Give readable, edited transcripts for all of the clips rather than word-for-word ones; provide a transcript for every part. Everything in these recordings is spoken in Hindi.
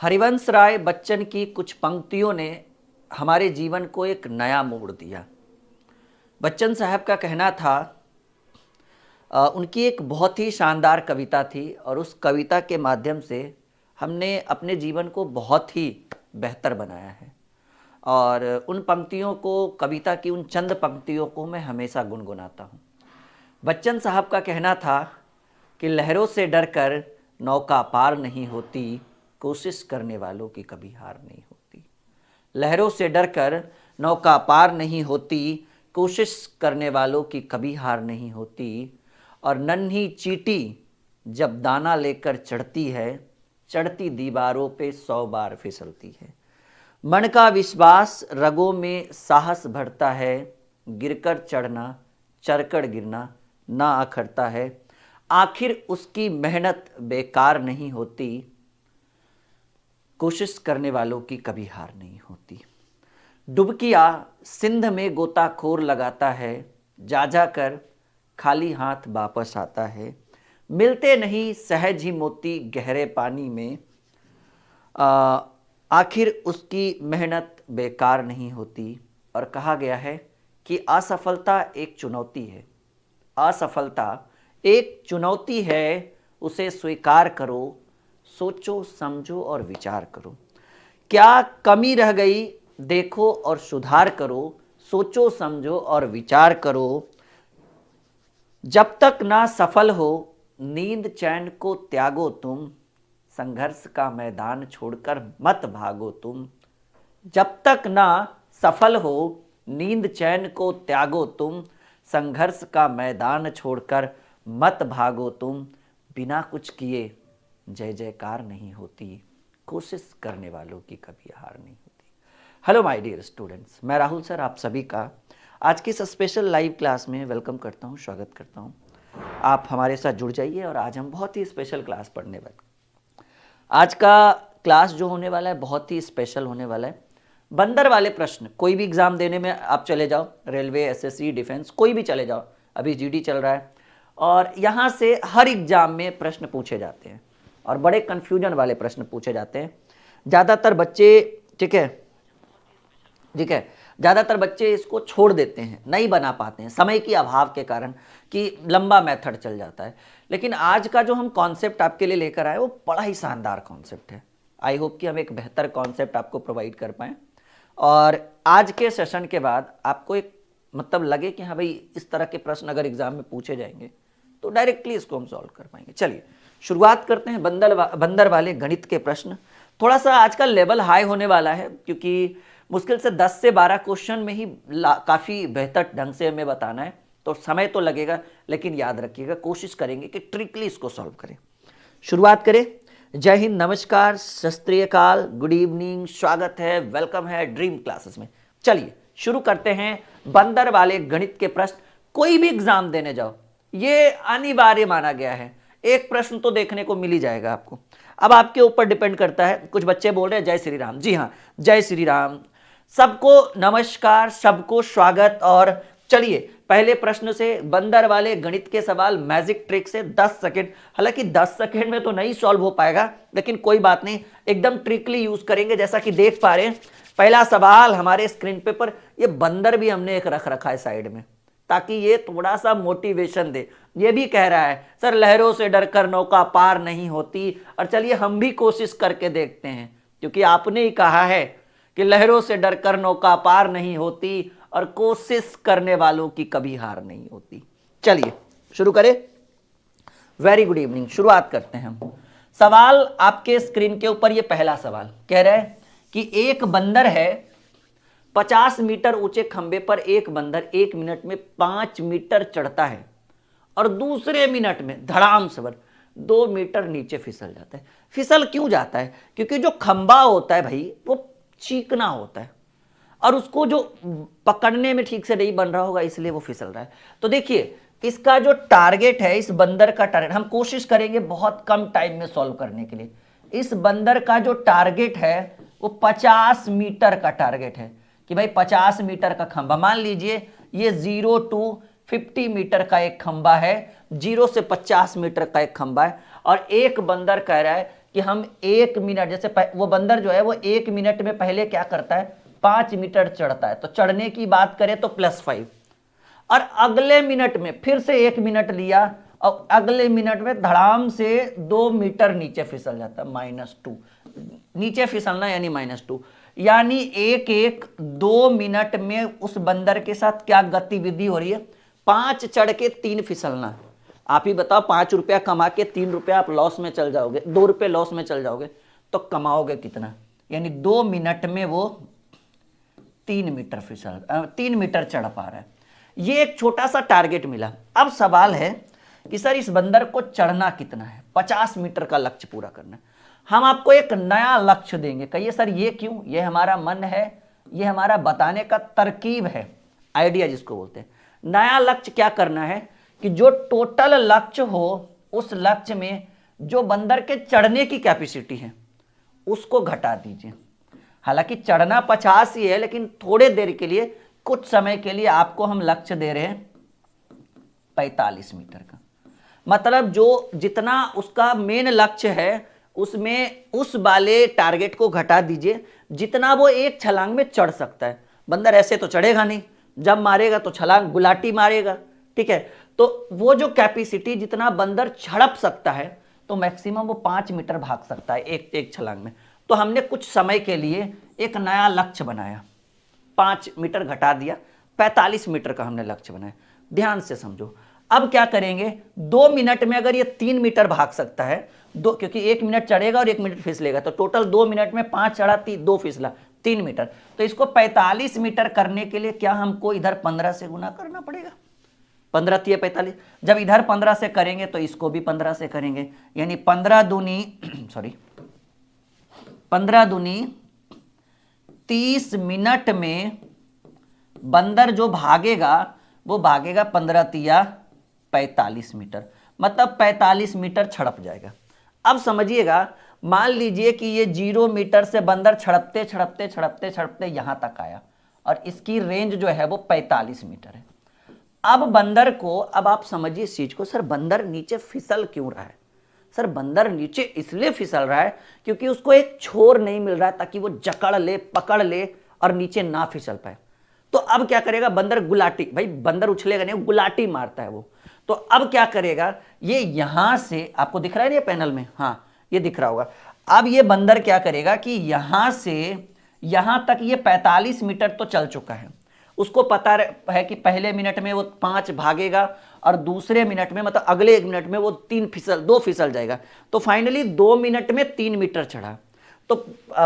हरिवंश राय बच्चन की कुछ पंक्तियों ने हमारे जीवन को एक नया मोड़ दिया। बच्चन साहब का कहना था, उनकी एक बहुत ही शानदार कविता थी और उस कविता के माध्यम से हमने अपने जीवन को बहुत ही बेहतर बनाया है। और उन पंक्तियों को, कविता की उन चंद पंक्तियों को मैं हमेशा गुनगुनाता हूँ। बच्चन साहब का कहना था कि लहरों से डरकर नौका पार नहीं होती, कोशिश करने वालों की कभी हार नहीं होती। लहरों से डरकर नौका पार नहीं होती, कोशिश करने वालों की कभी हार नहीं होती। और नन्ही चींटी जब दाना लेकर चढ़ती है, चढ़ती दीवारों पे 100 बार फिसलती है। मन का विश्वास रगों में साहस भरता है, गिरकर चढ़ना चढ़कर गिरना ना अखरता है। आखिर उसकी मेहनत बेकार नहीं होती, कोशिश करने वालों की कभी हार नहीं होती। डुबकिया सिंध में गोताखोर लगाता है, जा जा कर खाली हाथ वापस आता है। मिलते नहीं सहज ही मोती गहरे पानी में, आखिर उसकी मेहनत बेकार नहीं होती। और कहा गया है कि असफलता एक चुनौती है, असफलता एक चुनौती है, उसे स्वीकार करो, सोचो समझो और विचार करो। क्या कमी रह गई देखो और सुधार करो, सोचो समझो और विचार करो। जब तक ना सफल हो नींद चैन को त्यागो तुम, संघर्ष का मैदान छोड़कर मत भागो तुम। जब तक ना सफल हो नींद चैन को त्यागो तुम, संघर्ष का मैदान छोड़कर मत भागो तुम। बिना कुछ किए जय जयकार नहीं होती, कोशिश करने वालों की कभी हार नहीं होती। हेलो माय डियर स्टूडेंट्स, मैं राहुल सर आप सभी का आज की इस स्पेशल लाइव क्लास में वेलकम करता हूं, स्वागत करता हूं। आप हमारे साथ जुड़ जाइए और आज हम बहुत ही स्पेशल क्लास पढ़ने वाले। आज का क्लास जो होने वाला है बहुत ही स्पेशल होने वाला है। बंदर वाले प्रश्न, कोई भी एग्जाम देने में आप चले जाओ, रेलवे, एसएससी, डिफेंस, कोई भी चले जाओ, अभी जीडी चल रहा है और यहाँ से हर एग्जाम में प्रश्न पूछे जाते हैं और बड़े कन्फ्यूजन वाले प्रश्न पूछे जाते हैं। ज़्यादातर बच्चे, ठीक है, ज़्यादातर बच्चे इसको छोड़ देते हैं, नहीं बना पाते हैं समय की अभाव के कारण कि लंबा मेथड चल जाता है। लेकिन आज का जो हम कॉन्सेप्ट आपके लिए लेकर आए वो बड़ा ही शानदार कॉन्सेप्ट है। आई होप कि हम एक बेहतर कॉन्सेप्ट आपको प्रोवाइड कर पाएँ और आज के सेशन के बाद आपको एक मतलब लगे कि हाँ भाई इस तरह के प्रश्न अगर एग्जाम में पूछे जाएंगे तो डायरेक्टली इसको हम सॉल्व कर पाएंगे। चलिए शुरुआत करते हैं बंदर वाले गणित के प्रश्न। थोड़ा सा आज का लेवल हाई होने वाला है क्योंकि मुश्किल से 10 से 12 क्वेश्चन में ही काफ़ी बेहतर ढंग से हमें बताना है, तो समय तो लगेगा लेकिन याद रखिएगा कोशिश करेंगे कि ट्रिकली इसको सॉल्व करें। शुरुआत करें। जय हिंद, नमस्कार, सत श्री अकाल, गुड इवनिंग, स्वागत है, वेलकम है ड्रीम क्लासेस में। चलिए शुरू करते हैं बंदर वाले गणित के प्रश्न। कोई भी एग्जाम देने जाओ ये अनिवार्य माना गया है, एक प्रश्न तो देखने को मिल ही जाएगा आपको। अब आपके ऊपर डिपेंड करता है। कुछ बच्चे बोल रहे हैं जय श्री राम, जी हाँ जय श्री राम, सबको नमस्कार, सबको स्वागत। और चलिए पहले प्रश्न से बंदर वाले गणित के सवाल मैजिक ट्रिक से 10 सेकंड, हालांकि 10 सेकंड में तो नहीं सॉल्व हो पाएगा लेकिन कोई बात नहीं, एकदम ट्रिकली यूज करेंगे। जैसा कि देख पा रहे हैं पहला सवाल हमारे स्क्रीन पे पर, ये बंदर भी हमने एक रख रखा है साइड में ताकि ये थोड़ा सा मोटिवेशन दे। ये भी कह रहा है सर लहरों से डरकर नौका पार नहीं होती, और चलिए हम भी कोशिश करके देखते हैं क्योंकि आपने ही कहा है कि लहरों से डरकर नौका पार नहीं होती और कोशिश करने वालों की कभी हार नहीं होती। चलिए शुरू करें। वेरी गुड इवनिंग, शुरुआत करते हैं हम। सवाल आपके स्क्रीन के ऊपर, ये पहला सवाल कह रहा है कि एक बंदर है, 50 मीटर ऊंचे खंबे पर एक बंदर 1 मिनट में 5 मीटर चढ़ता है और दूसरे मिनट में धड़ाम से 2 मीटर नीचे फिसल जाता है। फिसल क्यों जाता है? क्योंकि जो खंबा होता है भाई वो चीकना होता है और उसको जो पकड़ने में ठीक से नहीं बन रहा होगा इसलिए वो फिसल रहा है। तो देखिए इसका जो टारगेट है, इस बंदर का टारगेट, हम कोशिश करेंगे बहुत कम टाइम में सॉल्व करने के लिए। इस बंदर का जो टारगेट है वो 50 मीटर का टारगेट है कि भाई 50 मीटर का खंबा, मान लीजिए ये 0 to 50 मीटर का एक खंबा है, 0 से 50 मीटर का एक खंबा है और एक बंदर कह रहा है कि हम 1 मिनट, जैसे वो बंदर जो है वो 1 मिनट में पहले क्या करता है, 5 मीटर चढ़ता है, तो चढ़ने की बात करें तो +5, और अगले मिनट में फिर से 1 मिनट लिया और अगले मिनट में धड़ाम से 2 मीटर नीचे फिसल जाता है, -2, नीचे फिसलना यानी -2, यानी एक 2 मिनट में उस बंदर के साथ क्या गतिविधि हो रही है, 5 चढ़ के 3 फिसलना। आप ही बताओ, 5 रुपया कमा के 3 रुपया आप लॉस में चल जाओगे, 2 रुपये लॉस में चल जाओगे, तो कमाओगे कितना, यानी 2 मिनट में वो 3 मीटर चढ़ पा रहा है। ये एक छोटा सा टारगेट मिला। अब सवाल है कि सर इस बंदर को चढ़ना कितना है, 50 मीटर का लक्ष्य पूरा करना है। हम आपको एक नया लक्ष्य देंगे। कहिए सर ये क्यों, ये हमारा मन है, ये हमारा बताने का तरकीब है, आइडिया जिसको बोलते हैं। नया लक्ष्य क्या करना है कि जो टोटल लक्ष्य हो उस लक्ष्य में जो बंदर के चढ़ने की कैपेसिटी है उसको घटा दीजिए। हालांकि चढ़ना 50 ही है, लेकिन थोड़े देर के लिए, कुछ समय के लिए आपको हम लक्ष्य दे रहे हैं 45 मीटर का। मतलब जो जितना उसका मेन लक्ष्य है उसमें उस वाले टारगेट को घटा दीजिए जितना वो एक छलांग में चढ़ सकता है। बंदर ऐसे तो चढ़ेगा नहीं, जब मारेगा तो छलांग गुलाटी मारेगा, ठीक है। तो वो जो कैपेसिटी जितना बंदर छड़प सकता है, तो मैक्सिमम वो 5 मीटर भाग सकता है एक छलांग में। तो हमने कुछ समय के लिए एक नया लक्ष्य बनाया, 5 मीटर घटा दिया, 45 मीटर का हमने लक्ष्य बनाया। ध्यान से समझो। अब क्या करेंगे, 2 मिनट में अगर ये 3 मीटर भाग सकता है, क्योंकि 1 मिनट चढ़ेगा और 1 मिनट फिसलेगा, तो टोटल 2 मिनट में 5 चढ़ा 2 फिसला, 3 मीटर। तो इसको 45 मीटर करने के लिए क्या हमको इधर 15 से गुना करना पड़ेगा, 15 × 45। जब इधर 15 से करेंगे तो इसको भी 15 से करेंगे, यानी 15 दूनी 30 मिनट में बंदर जो भागेगा वो भागेगा 15 × 45 मीटर, मतलब 45 मीटर छड़प जाएगा। अब समझिएगा, मान लीजिए कि ये 0 मीटर से बंदर छड़पते यहां तक आया और इसकी रेंज जो है वो 45 मीटर है। अब बंदर को, अब आप समझिए इस चीज को, सर बंदर नीचे फिसल क्यों रहा है? सर बंदर नीचे इसलिए फिसल रहा है क्योंकि उसको एक छोर नहीं मिल रहा है ताकि वो जकड़ ले, पकड़ ले और नीचे ना फिसल पाए। तो अब क्या करेगा बंदर, गुलाटी, भाई बंदर उछलेगा नहीं, गुलाटी मारता है वो। तो अब क्या करेगा, ये यहां से, आपको दिख रहा है ना ये पैनल में, हाँ ये दिख रहा होगा। अब ये बंदर क्या करेगा कि यहां से यहां तक ये 45 मीटर तो चल चुका है, उसको पता है कि पहले मिनट में वो 5 भागेगा और दूसरे मिनट में, मतलब अगले 1 मिनट में वो 2 फिसल जाएगा। तो फाइनली 2 मिनट में 3 मीटर चढ़ा। तो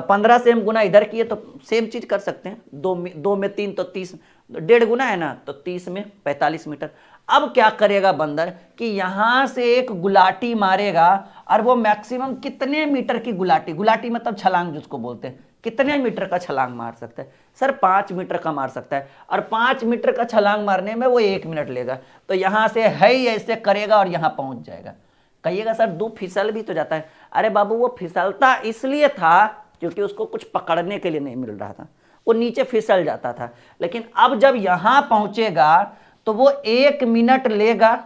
15 से हम गुना इधर किए तो सेम चीज कर सकते हैं, 2 में 3 तो 30, 1.5 गुना है ना, तो 30 में 45 मीटर। अब क्या करेगा बंदर कि यहां से एक गुलाटी मारेगा और वो मैक्सिमम कितने मीटर की गुलाटी मतलब छलांग जिसको बोलते हैं, कितने मीटर का छलांग मार सकता है? सर 5 मीटर का मार सकता है, और 5 मीटर का छलांग मारने में वो 1 मिनट लेगा। तो यहां से है ही ऐसे करेगा और यहां पहुंच जाएगा। कहिएगा सर 2 फिसल भी तो जाता है। अरे बाबू वो फिसलता इसलिए था क्योंकि उसको कुछ पकड़ने के लिए नहीं मिल रहा था, वो नीचे फिसल जाता था। लेकिन अब जब यहां पहुंचेगा तो वो 1 मिनट लेगा,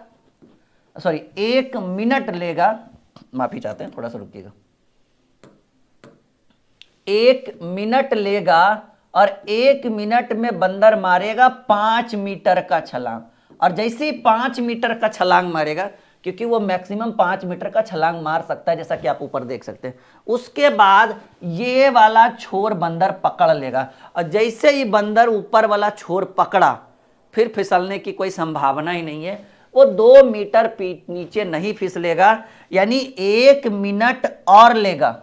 सॉरी 1 मिनट लेगा, माफी चाहते हैं, थोड़ा सा रुकिएगा। 1 मिनट लेगा और 1 मिनट में बंदर मारेगा 5 मीटर का छलांग। और जैसे ही 5 मीटर का छलांग मारेगा, क्योंकि वो मैक्सिमम 5 मीटर का छलांग मार सकता है, जैसा कि आप ऊपर देख सकते हैं, उसके बाद ये वाला छोर बंदर पकड़ लेगा। और जैसे ही बंदर ऊपर वाला छोर पकड़ा, फिर फिसलने की कोई संभावना ही नहीं है, वो 2 मीटर नीचे नहीं फिसलेगा, यानी 1 मिनट और लेगा।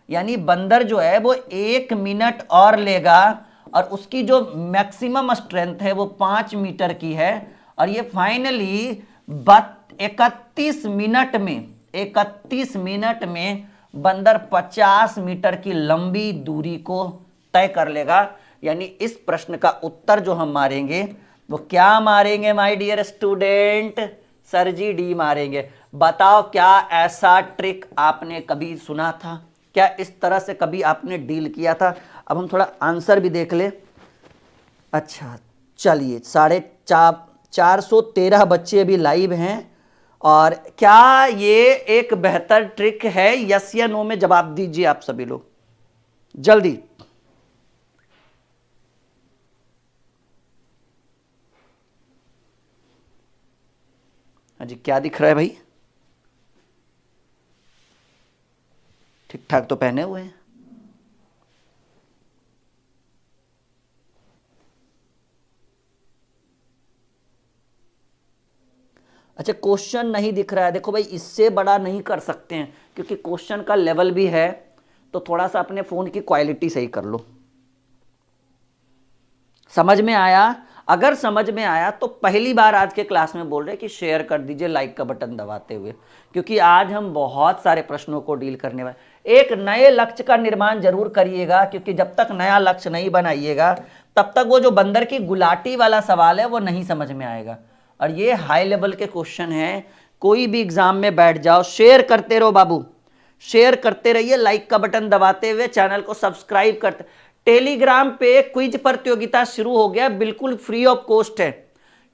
यानी बंदर जो है वो 1 मिनट और लेगा और उसकी जो मैक्सिमम स्ट्रेंथ है वो 5 मीटर की है। और ये फाइनली 31 मिनट में बंदर 50 मीटर की लंबी दूरी को तय कर लेगा। यानी इस प्रश्न का उत्तर जो हम मारेंगे वो क्या मारेंगे my dear student? Sir ji D मारेंगे। बताओ क्या ऐसा ट्रिक आपने कभी सुना था? क्या इस तरह से कभी आपने डील किया था? अब हम थोड़ा आंसर भी देख ले। अच्छा चलिए, 413 बच्चे अभी लाइव हैं और क्या ये एक बेहतर ट्रिक है? यस या नो में जवाब दीजिए आप सभी लोग जल्दी। हाँ जी, क्या दिख रहा है भाई? ठीक ठाक तो पहने हुए हैं। अच्छा, क्वेश्चन नहीं दिख रहा है। देखो भाई, इससे बड़ा नहीं कर सकते हैं क्योंकि क्वेश्चन का लेवल भी है, तो थोड़ा सा अपने फोन की क्वालिटी सही कर लो। समझ में आया? अगर समझ में आया तो पहली बार आज के क्लास में बोल रहे कि शेयर कर दीजिए लाइक का बटन दबाते हुए, क्योंकि आज हम बहुत सारे प्रश्नों को डील करने वाले। एक नए लक्ष्य का निर्माण जरूर करिएगा, क्योंकि जब तक नया लक्ष्य नहीं बनाइएगा तब तक वो जो बंदर की गुलाटी वाला सवाल है वो नहीं समझ में आएगा। और ये हाई लेवल के क्वेश्चन है, कोई भी एग्जाम में बैठ जाओ, शेयर करते रहो बाबू, शेयर करते रहिए, लाइक का बटन दबाते हुए, चैनल को सब्सक्राइब करते। टेलीग्राम पे क्विज प्रतियोगिता शुरू हो गया, बिल्कुल फ्री ऑफ कॉस्ट है।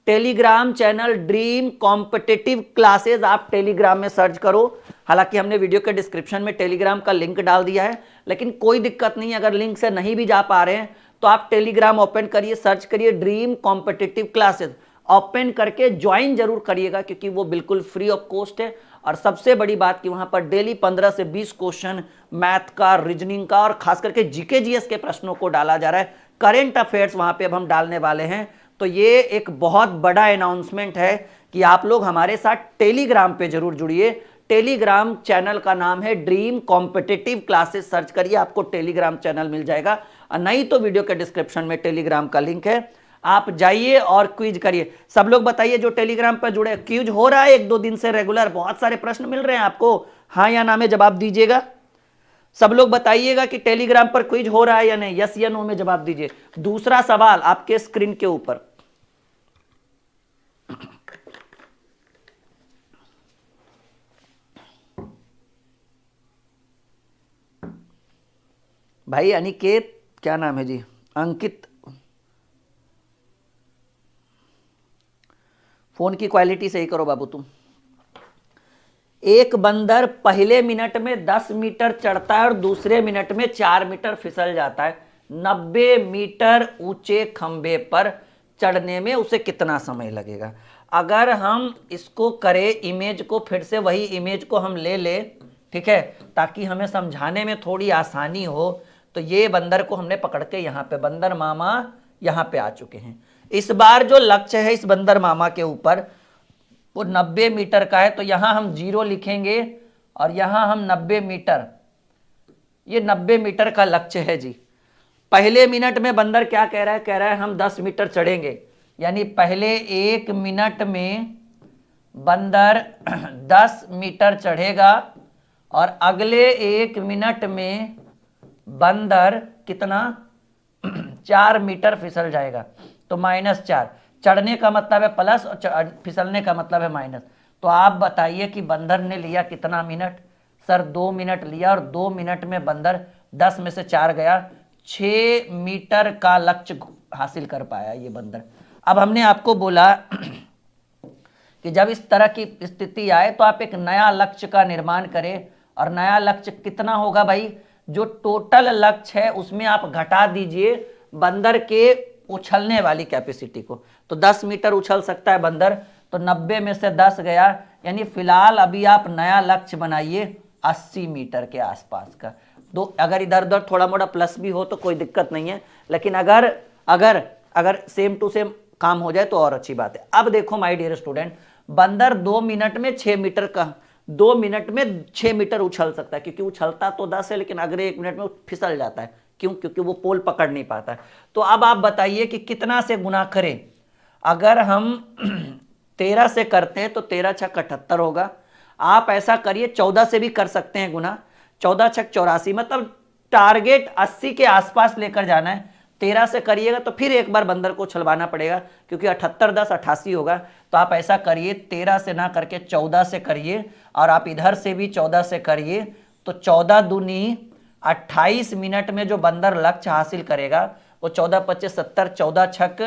Telegram channel dream competitive classes, आप टेलीग्राम में सर्च करो। हालांकि हमने वीडियो के डिस्क्रिप्शन में टेलीग्राम का लिंक डाल दिया है, लेकिन कोई दिक्कत नहीं है, अगर लिंक से नहीं भी जा पा रहे हैं तो आप टेलीग्राम ओपन करिए, सर्च करिए ड्रीम कॉम्पिटिटिव क्लासेस, ओपन करके ज्वाइन जरूर करिएगा, क्योंकि वो बिल्कुल फ्री ऑफ कॉस्ट है। और सबसे बड़ी बात कि वहां पर डेली 15 से 20 क्वेश्चन मैथ का, रीजनिंग का और खास करके जीके जीएस के प्रश्नों को डाला जा रहा है। करेंट अफेयर्स वहां पे अब हम डालने वाले हैं। तो ये एक बहुत बड़ा अनाउंसमेंट है कि आप लोग हमारे साथ टेलीग्राम पे जरूर जुड़िए। टेलीग्राम चैनल का नाम है ड्रीम कॉम्पिटिटिव क्लासेस, सर्च करिए, आपको टेलीग्राम चैनल मिल जाएगा। और नहीं तो वीडियो के डिस्क्रिप्शन में टेलीग्राम का लिंक है, आप जाइए और क्विज करिए। सब लोग बताइए जो टेलीग्राम पर जुड़े, क्विज हो रहा है 1-2 दिन से रेगुलर, बहुत सारे प्रश्न मिल रहे हैं आपको, हाँ या ना में जवाब दीजिएगा। सब लोग बताइएगा कि टेलीग्राम पर क्विज हो रहा है या नहीं, यस या नो में जवाब दीजिए। दूसरा सवाल आपके स्क्रीन के ऊपर, भाई अनिकेत, क्या नाम है जी, अंकित, फोन की क्वालिटी सही करो बाबू तुम। एक बंदर पहले मिनट में 10 मीटर चढ़ता है और दूसरे मिनट में 4 मीटर फिसल जाता है। 90 मीटर ऊंचे खंबे पर चढ़ने में उसे कितना समय लगेगा? अगर हम इसको करें, इमेज को फिर से वही इमेज को हम ले ले, ठीक है, ताकि हमें समझाने में थोड़ी आसानी हो। तो ये बंदर को हमने पकड़ के यहाँ पे, बंदर मामा यहाँ पे आ चुके हैं। इस बार जो लक्ष्य है इस बंदर मामा के ऊपर वो 90 मीटर का है, तो यहां हम 0 लिखेंगे और यहां हम 90 मीटर, ये 90 मीटर का लक्ष्य है जी। पहले मिनट में बंदर क्या कह रहा है? कह रहा है हम 10 मीटर चढ़ेंगे, यानी पहले 1 मिनट में बंदर 10 मीटर चढ़ेगा और अगले 1 मिनट में बंदर कितना? 4 मीटर फिसल जाएगा। तो -4, चढ़ने का मतलब है प्लस और फिसलने का मतलब है माइनस। तो आप बताइए कि बंदर ने लिया कितना मिनट? सर 2 मिनट लिया, और 2 मिनट में बंदर 10 में से 4 गया, 6 मीटर का लक्ष्य हासिल कर पाया ये बंदर। अब हमने आपको बोला कि जब इस तरह की स्थिति आए तो आप एक नया लक्ष्य का निर्माण करें। और नया लक्ष्य कितना होगा भाई? जो टोटल लक्ष्य है उसमें आप घटा दीजिए बंदर के उछलने वाली कैपेसिटी को। तो 10 मीटर उछल सकता है बंदर, तो 90 में से 10 गया, यानी फिलहाल अभी आप नया लक्ष्य बनाइए 80 मीटर के आसपास का। दो अगर इधर उधर थोड़ा मोड़ा प्लस भी हो तो कोई दिक्कत नहीं है, लेकिन अगर अगर अगर सेम टू सेम काम हो जाए तो और अच्छी बात है। अब देखो माय डियर स्टूडेंट, बंदर 2 मिनट में 6 मीटर का, 2 मिनट में 6 मीटर उछल सकता है, क्योंकि उछलता तो 10 है लेकिन अगले 1 मिनट में फिसल जाता है। क्यों? क्योंकि वो पोल पकड़ नहीं पाता है। तो अब आप बताइए कि कितना से गुना करें? अगर हम 13 से करते हैं तो 13 छक 78 होगा। आप ऐसा करिए 14 से भी कर सकते हैं गुना, 14 छक 84, मतलब टारगेट 80 के आसपास लेकर जाना है। 13 से करिएगा तो फिर एक बार बंदर को छलवाना पड़ेगा, क्योंकि 78 10 88 होगा। तो आप ऐसा करिए 13 से ना करके 14 से करिए, और आप इधर से भी 14 से करिए। तो 14 दूनी 28 मिनट में जो बंदर लक्ष्य हासिल करेगा वो 14 25 70, 14 छक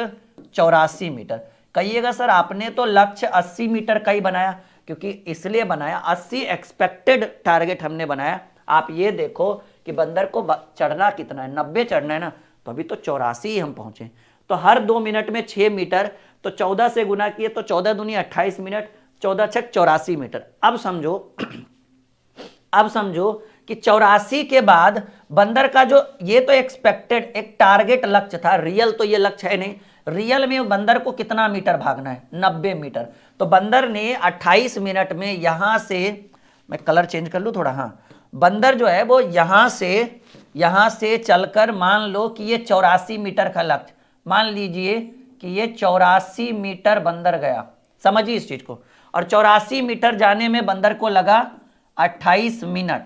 84 मीटर। कहिएगा सर आपने तो लक्ष्य 80 मीटर का ही बनाया, क्योंकि इसलिए बनाया 80 एक्सपेक्टेड टारगेट हमने बनाया। आप ये देखो कि बंदर को चढ़ना कितना है, 90 चढ़ना है ना, तो अभी तो 84 ही हम पहुंचे। तो हर 2 मिनट में 6 मीटर, तो 14 से गुना किए तो 14 दूनी 28 मिनट, 14 छक 84 मीटर। अब समझो कि 84 के बाद बंदर का जो ये तो एक्सपेक्टेड एक टारगेट लक्ष्य था, रियल तो ये लक्ष्य है नहीं, रियल में बंदर को कितना मीटर भागना है, 90 मीटर। तो बंदर ने 28 मिनट में यहां से, मैं कलर चेंज कर लूं थोड़ा, हाँ, बंदर जो है वो यहां से चलकर, मान लो कि ये 84 मीटर का लक्ष्य, मान लीजिए कि ये 84 मीटर बंदर गया, समझिए इस चीज को, और 84 मीटर जाने में बंदर को लगा 28 मिनट।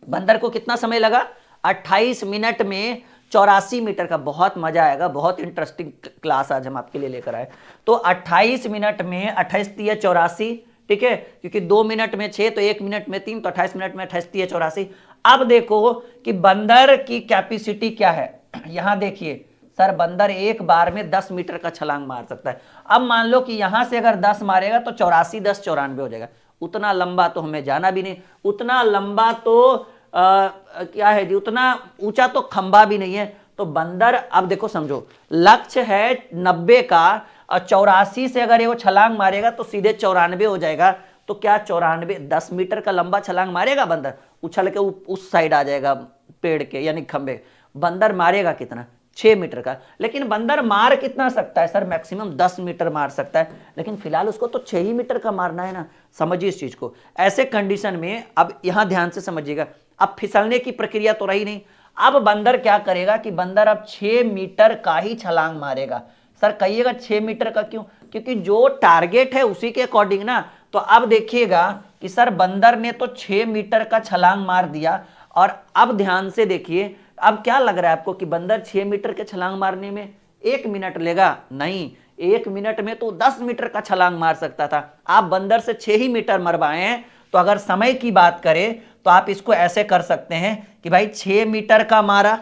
बंदर को कितना समय लगा, 28 मिनट में 84 मीटर का। बहुत मजा आएगा, बहुत इंटरेस्टिंग क्लास आज हम आपके लिए लेकर आए। तो 28 मिनट में 28 3 84, ठीक है, क्योंकि 2 मिनट में 6 तो 1 मिनट में 3, तो 28 मिनट में 28 3 84। अब देखो कि बंदर की कैपेसिटी क्या है। यहां देखिए सर, बंदर एक बार में 10 मीटर का छलांग मार सकता है। अब मान लो कि यहां से अगर 10 मारेगा तो 84 10 94 हो जाएगा। उतना लंबा तो हमें जाना भी नहीं, उतना लंबा तो क्या है जी, उतना ऊंचा तो खंबा भी नहीं है। तो बंदर, अब देखो समझो, लक्ष्य है 90 का, और 84 से अगर ये वो छलांग मारेगा तो सीधे 94 हो जाएगा। तो क्या 94 10 मीटर का लंबा छलांग मारेगा बंदर, उछल के उस साइड आ जाएगा पेड़ के यानी खंबे। बंदर मारेगा कितना, 6 मीटर का। लेकिन बंदर मार कितना सकता है सर, मैक्सिमम 10 मीटर मार सकता है, लेकिन फिलहाल उसको तो 6 ही मीटर का मारना है ना। समझिए इस चीज को। ऐसे कंडीशन में अब यहां ध्यान से समझिएगा, अब फिसलने की प्रक्रिया तो रही नहीं। अब बंदर क्या करेगा कि बंदर अब 6 मीटर का ही छलांग मारेगा। सर कहिएगा 6 मीटर का क्यों, क्योंकि जो टारगेट है उसी के अकॉर्डिंग ना। तो अब देखिएगा कि सर बंदर ने तो 6 मीटर का छलांग मार दिया, और अब ध्यान से देखिए, अब क्या लग रहा है आपको कि बंदर 6 मीटर के छलांग मारने में 1 मिनट लेगा? नहीं, 1 मिनट में तो 10 मीटर का छलांग मार सकता था। आप बंदर से 6 ही मीटर मरवाए हैं। तो अगर समय की बात करें तो आप इसको ऐसे कर सकते हैं कि भाई 6 मीटर का मारा,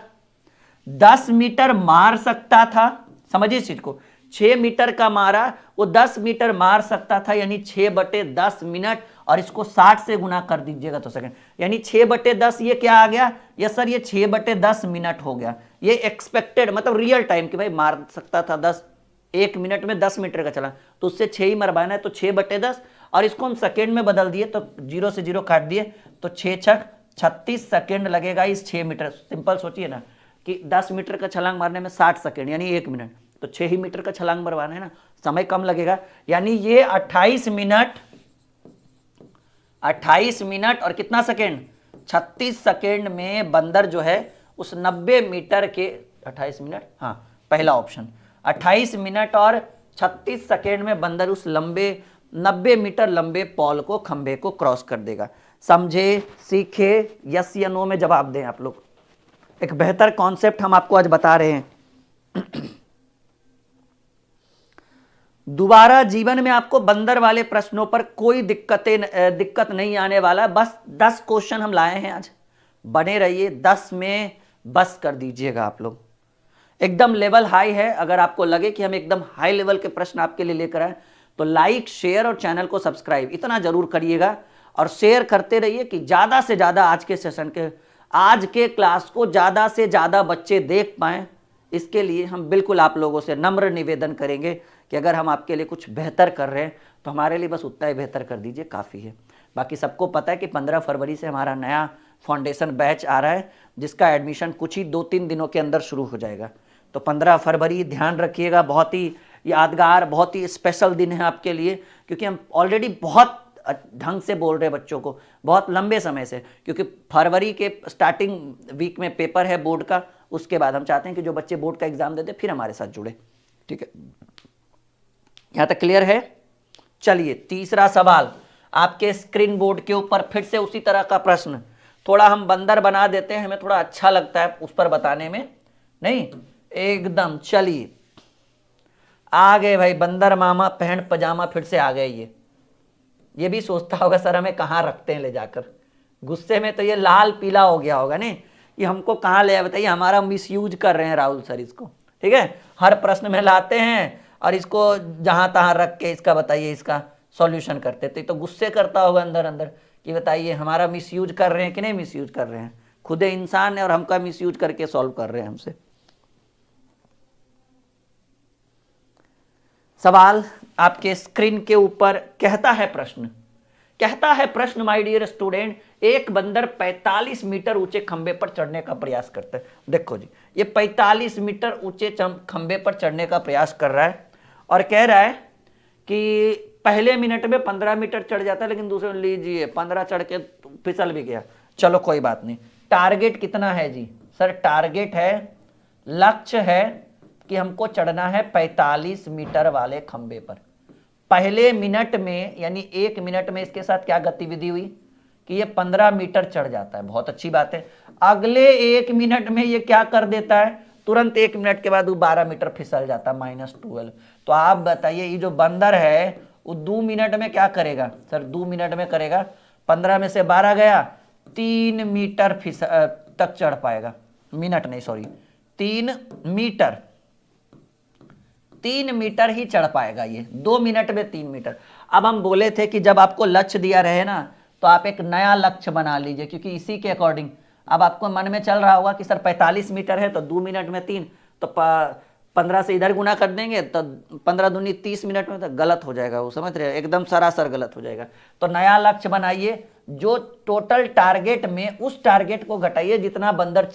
10 मीटर मार सकता था। समझिए इस चीज को, 6 मीटर का मारा, वो 10 मीटर मार सकता था, यानी 6/10 मिनट, और इसको 60 से गुना कर दीजिएगा तो सेकंड, यानी 6/10 ये क्या आ गया, यस सर ये 6/10 मिनट हो गया। ये एक्सपेक्टेड मतलब रियल टाइम कि भाई मार सकता था 10, 1 मिनट में 10 मीटर का चला, तो उससे 6 ही मरवाना है, तो 6/10, और इसको हम सेकेंड में बदल दिए तो 0 से 0 काट दिए, तो 6 छक 36 सेकेंड लगेगा इस 6 मीटर। सिंपल सोचिए ना कि 10 मीटर का छलांग मारने में 60 सेकेंड यानी 1 मिनट, तो 6 ही मीटर का छलांग मरवाना है ना, समय कम लगेगा। यानी ये 28 मिनट और कितना सेकेंड, 36 सेकेंड में बंदर जो है उस 90 मीटर के 28 मिनट, हाँ पहला ऑप्शन, 28 मिनट और 36 सेकेंड में बंदर उस 90 मीटर लंबे पॉल को, खंबे को क्रॉस कर देगा। समझे, सीखे, यस या नो में जवाब दें आप लोग। एक बेहतर कॉन्सेप्ट हम आपको आज बता रहे हैं। दोबारा जीवन में आपको बंदर वाले प्रश्नों पर कोई दिक्कत नहीं आने वाला। बस 10 क्वेश्चन हम लाए हैं आज, बने रहिए, 10 में बस कर दीजिएगा आप लोग। एकदम लेवल हाई है। अगर आपको लगे कि हम एकदम हाई लेवल के प्रश्न आपके लिए लेकर आए तो लाइक, शेयर और चैनल को सब्सक्राइब इतना जरूर करिएगा, और शेयर करते रहिए कि ज्यादा से ज्यादा आज के सेशन के, आज के क्लास को ज्यादा से ज्यादा बच्चे देख पाएं। इसके लिए हम बिल्कुल आप लोगों से नम्र निवेदन करेंगे कि अगर हम आपके लिए कुछ बेहतर कर रहे हैं तो हमारे लिए बस उतना ही बेहतर कर दीजिए, काफ़ी है। बाकी सबको पता है कि 15 फरवरी से हमारा नया फाउंडेशन बैच आ रहा है, जिसका एडमिशन कुछ ही 2-3 दिनों के अंदर शुरू हो जाएगा। तो 15 फरवरी ध्यान रखिएगा, बहुत ही यादगार, बहुत ही स्पेशल दिन है आपके लिए, क्योंकि हम ऑलरेडी बहुत ढंग से बोल रहे हैं बच्चों को बहुत लंबे समय से, क्योंकि फरवरी के स्टार्टिंग वीक में पेपर है बोर्ड का। उसके बाद हम चाहते हैं कि जो बच्चे बोर्ड का एग्जाम देते फिर हमारे साथ जुड़े। ठीक है, यहां तक क्लियर है? चलिए तीसरा सवाल आपके स्क्रीन बोर्ड के ऊपर, फिर से उसी तरह का प्रश्न। थोड़ा हम बंदर बना देते हैं, हमें थोड़ा अच्छा लगता है उस पर बताने में, नहीं एकदम। चलिए आ गए भाई बंदर मामा, पैंट पजामा फिर से आ गए। ये भी सोचता होगा सर हमें कहाँ रखते हैं ले जाकर, गुस्से में तो ये लाल पीला हो गया होगा, नहीं ये हमको कहाँ ले आए बताइए, हमारा मिसयूज कर रहे हैं राहुल सर इसको। ठीक है, हर प्रश्न में लाते हैं और इसको जहां तहां रख के इसका बताइए इसका सॉल्यूशन करते, तो गुस्से करता होगा अंदर अंदर कि बताइए हमारा मिसयूज कर रहे हैं कि नहीं मिसयूज कर रहे हैं, खुद इंसान है और हमका मिसयूज करके सॉल्व कर रहे हैं हमसे। सवाल आपके स्क्रीन के ऊपर कहता है प्रश्न माय डियर स्टूडेंट, एक बंदर 45 मीटर ऊंचे खंबे पर चढ़ने का प्रयास करता है। देखो जी, ये 45 मीटर ऊंचे खंबे पर चढ़ने का प्रयास कर रहा है और कह रहा है कि पहले मिनट में 15 मीटर चढ़ जाता है, लेकिन दूसरे लीजिए 15 चढ़ के फिसल भी गया। चलो कोई बात नहीं, टारगेट कितना है जी? सर टारगेट है, लक्ष्य है कि हमको चढ़ना है 45 मीटर वाले खंबे पर। पहले मिनट में यानी 1 मिनट में इसके साथ क्या गतिविधि हुई कि ये 15 मीटर चढ़ जाता है, बहुत अच्छी बात है। अगले 1 मिनट में ये क्या कर देता है, तुरंत 1 मिनट के बाद वो 12 मीटर फिसल जाता है, -12। तो आप बताइए ये जो बंदर है वो 2 मिनट में क्या करेगा? सर 2 मिनट में करेगा, 15 में से 12 गया, 3 मीटर तक चढ़ पाएगा। मिनट नहीं सॉरी, 3 मीटर, 3 मीटर ही चढ़ पाएगा ये 2 मिनट में 3 मीटर। अब हम बोले थे कि जब आपको लक्ष्य दिया रहे ना तो आप एक नया लक्ष्य बना लीजिए, क्योंकि इसी के अकॉर्डिंग अब आपको मन में चल रहा होगा कि सर 45 मीटर है तो 2 मिनट में 3, तो 15 से इधर गुना कर देंगे तो 15 दूनी 30 मिनट में, तो गलत हो जाएगा वो, समझ रहे हैं? एकदम सरासर गलत हो जाएगा। तो नया लक्ष्य बनाइए, जो टोटल टारगेट में उस टारगेट को घटाइए जितना बंदर